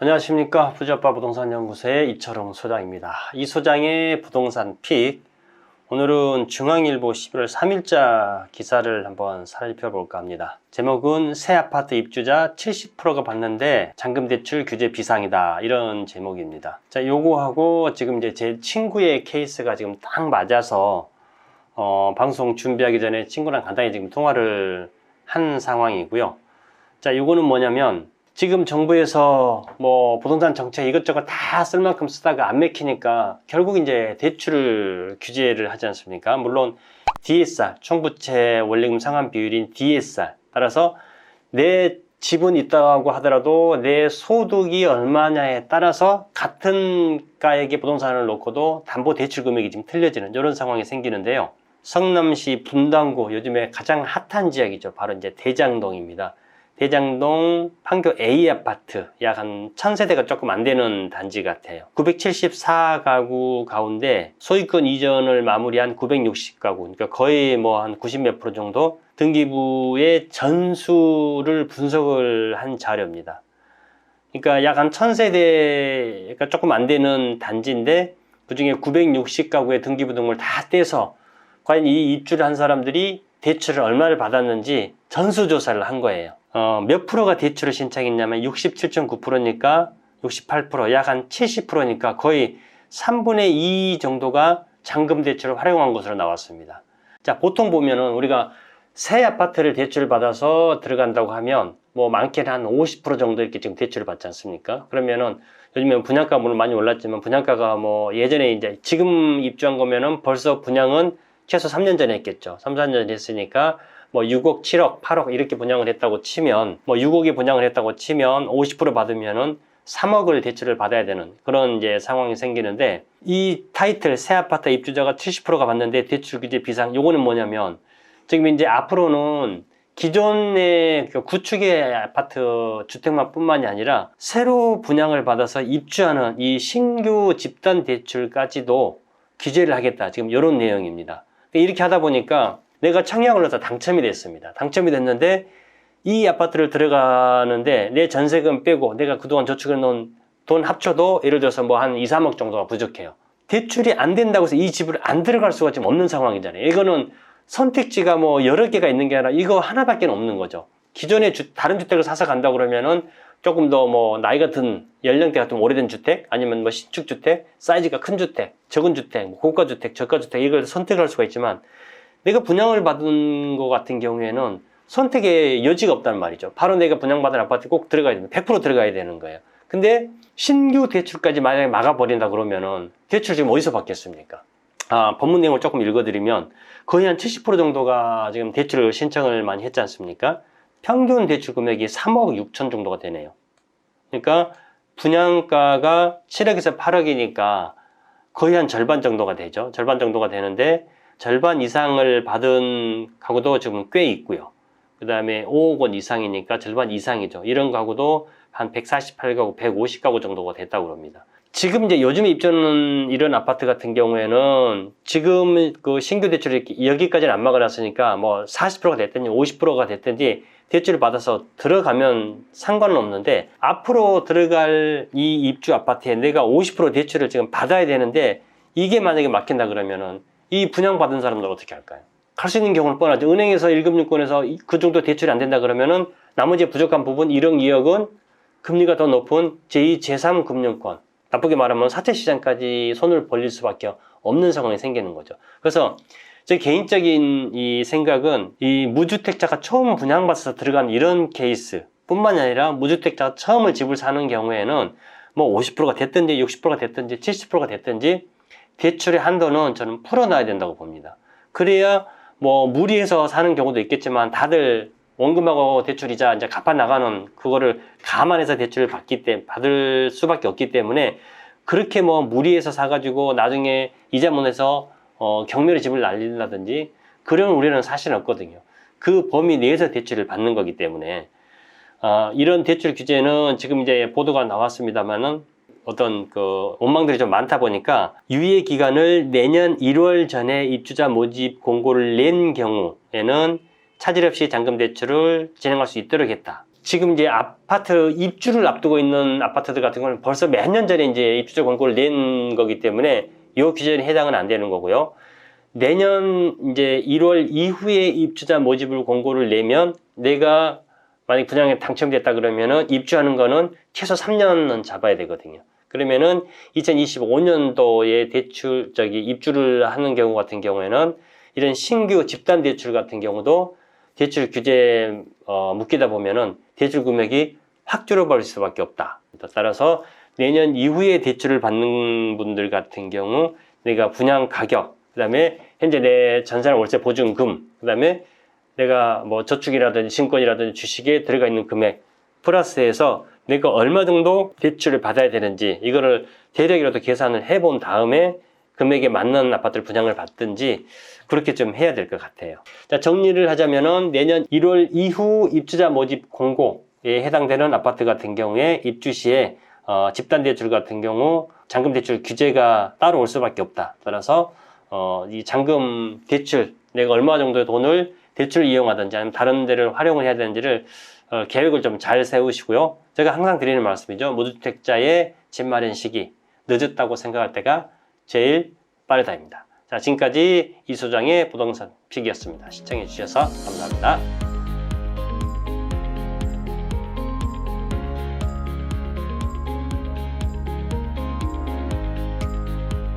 안녕하십니까. 부자빠 부동산연구소의 이철웅 소장입니다. 이 소장의 부동산 픽, 오늘은 중앙일보 11월 3일자 기사를 한번 살펴볼까 합니다. 제목은 새 아파트 입주자 70%가 받는데 잔금대출 규제 비상이다, 이런 제목입니다. 자, 요거하고 지금 이제 제 친구의 케이스가 지금 딱 맞아서 방송 준비하기 전에 친구랑 간단히 지금 통화를 한 상황이고요. 자, 요거는 뭐냐면 지금 정부에서 뭐 부동산 정책 이것저것 다 쓸 만큼 쓰다가 안 맥히니까 결국 이제 대출을 규제를 하지 않습니까? 물론 DSR, 총부채 원리금 상환 비율인 DSR, 따라서 내 집은 있다고 하더라도 내 소득이 얼마냐에 따라서 같은 가액의 부동산을 놓고도 담보 대출 금액이 좀 틀려지는 이런 상황이 생기는데요. 성남시 분당구, 요즘에 가장 핫한 지역이죠. 바로 이제 대장동입니다. 대장동 판교 A 아파트, 약 한 1000세대가 조금 안 되는 단지 같아요. 974가구 가운데 소유권 이전을 마무리한 960가구, 그러니까 거의 뭐 한 90몇 프로 정도 등기부의 전수를 분석을 한 자료입니다. 그러니까 약 한 1000세대가 조금 안 되는 단지인데 그 중에 960가구의 등기부 등을 다 떼서 과연 이 입주를 한 사람들이 대출을 얼마를 받았는지 전수조사를 한 거예요. 몇 프로가 대출을 신청했냐면 67.9%니까 68%, 약 한 70%니까 거의 3분의 2 정도가 잔금 대출을 활용한 것으로 나왔습니다. 자, 보통 보면은 우리가 새 아파트를 대출을 받아서 들어간다고 하면 뭐 많게는 한 50% 정도 이렇게 지금 대출을 받지 않습니까? 그러면은 요즘에 분양가 물론 많이 올랐지만 분양가가 뭐 예전에 이제 지금 입주한 거면은 벌써 분양은 최소 3년 전에 했겠죠. 3, 4년 전에 했으니까 뭐 6억, 7억, 8억 이렇게 분양을 했다고 치면, 뭐 6억에 분양을 했다고 치면 50% 받으면은 3억을 대출을 받아야 되는 그런 이제 상황이 생기는데, 이 타이틀 새 아파트 입주자가 70%가 받는데 대출 규제 비상, 요거는 뭐냐면 지금 이제 앞으로는 기존의 구축의 아파트 주택만 뿐만이 아니라 새로 분양을 받아서 입주하는 이 신규 집단 대출까지도 규제를 하겠다, 지금 이런 내용입니다. 이렇게 하다 보니까 내가 청약을 해서 당첨이 됐습니다. 당첨이 됐는데 이 아파트를 들어가는데 내 전세금 빼고 내가 그동안 저축해 놓은 돈 합쳐도 예를 들어서 뭐 한 2, 3억 정도가 부족해요. 대출이 안 된다고 해서 이 집을 안 들어갈 수가 지금 없는 상황이잖아요. 이거는 선택지가 뭐 여러 개가 있는 게 아니라 이거 하나밖에 없는 거죠. 기존에 다른 주택을 사서 간다고 그러면은 조금 더 뭐 나이가 든 연령대가 좀 오래된 주택, 아니면 뭐 신축 주택, 사이즈가 큰 주택, 적은 주택, 뭐 고가 주택, 저가 주택, 이걸 선택할 수가 있지만 내가 분양을 받은 것 같은 경우에는 선택의 여지가 없다는 말이죠. 바로 내가 분양받은 아파트 꼭 들어가야 됩니다. 100% 들어가야 되는 거예요. 근데 신규 대출까지 만약에 막아버린다 그러면은 대출 지금 어디서 받겠습니까? 법문 내용을 조금 읽어드리면 거의 한 70% 정도가 지금 대출을 신청을 많이 했지 않습니까? 평균 대출 금액이 3억 6천 정도가 되네요. 그러니까 분양가가 7억에서 8억이니까 거의 한 절반 정도가 되죠. 절반 정도가 되는데 절반 이상을 받은 가구도 지금 꽤 있고요. 그 다음에 5억 원 이상이니까 절반 이상이죠. 이런 가구도 한 148가구, 150가구 정도가 됐다고 합니다. 지금 이제 요즘에 입주하는 이런 아파트 같은 경우에는 지금 그 신규 대출이 여기까지는 안 막아놨으니까 뭐 40%가 됐든지 50%가 됐든지 대출을 받아서 들어가면 상관은 없는데, 앞으로 들어갈 이 입주 아파트에 내가 50% 대출을 지금 받아야 되는데 이게 만약에 막힌다 그러면은 이 분양받은 사람들 어떻게 할까요? 갈 수 있는 경우는 뻔하죠. 은행에서 1금융권에서 그 정도 대출이 안 된다 그러면은 나머지 부족한 부분 1억, 2억은 금리가 더 높은 제2, 제3 금융권, 나쁘게 말하면 사채시장까지 손을 벌릴 수밖에 없는 상황이 생기는 거죠. 그래서 제 개인적인 이 생각은, 이 무주택자가 처음 분양받아서 들어간 이런 케이스 뿐만이 아니라 무주택자가 처음을 집을 사는 경우에는 뭐 50%가 됐든지 60%가 됐든지 70%가 됐든지 대출의 한도는 저는 풀어놔야 된다고 봅니다. 그래야 뭐 무리해서 사는 경우도 있겠지만 다들 원금하고 대출이자 이제 갚아 나가는 그거를 감안해서 대출을 받을 수밖에 없기 때문에, 그렇게 뭐 무리해서 사가지고 나중에 이자 못 내서 경매로 집을 날린다든지 그런 우려는 사실 없거든요. 그 범위 내에서 대출을 받는 거기 때문에 이런 대출 규제는 지금 이제 보도가 나왔습니다만은 어떤 그 원망들이 좀 많다 보니까 유예 기간을 내년 1월 전에 입주자 모집 공고를 낸 경우에는 차질 없이 잔금 대출을 진행할 수 있도록 했다. 지금 이제 아파트 입주를 앞두고 있는 아파트들 같은 경우는 벌써 몇 년 전에 이제 입주자 권고를 낸 거기 때문에 이 규제에 해당은 안 되는 거고요. 내년 이제 1월 이후에 입주자 모집을 권고를 내면 내가 만약 분양에 당첨됐다 그러면은 입주하는 거는 최소 3년은 잡아야 되거든요. 그러면은 2025년도에 입주를 하는 경우 같은 경우에는 이런 신규 집단 대출 같은 경우도 대출 규제에 묶이다 보면은 대출 금액이 확 줄어버릴 수밖에 없다. 따라서 내년 이후에 대출을 받는 분들 같은 경우 내가 분양 가격, 그다음에 현재 내 전세 월세 보증금, 그다음에 내가 뭐 저축이라든지 증권이라든지 주식에 들어가 있는 금액 플러스해서 내가 얼마 정도 대출을 받아야 되는지 이거를 대략이라도 계산을 해본 다음에 금액에 맞는 아파트를 분양을 받든지 그렇게 좀 해야 될 것 같아요. 자, 정리를 하자면은 내년 1월 이후 입주자 모집 공고에 해당되는 아파트 같은 경우에 입주 시에 집단 대출 같은 경우 잔금 대출 규제가 따로 올 수밖에 없다. 따라서 이 잔금 대출 내가 얼마 정도의 돈을 대출을 이용하든지 아니면 다른 데를 활용을 해야 되는지를 계획을 좀 잘 세우시고요. 제가 항상 드리는 말씀이죠. 무주택자의 집 마련 시기 늦었다고 생각할 때가 제일 빠르다입니다. 자, 지금까지 이 소장의 부동산 픽이었습니다. 시청해 주셔서 감사합니다.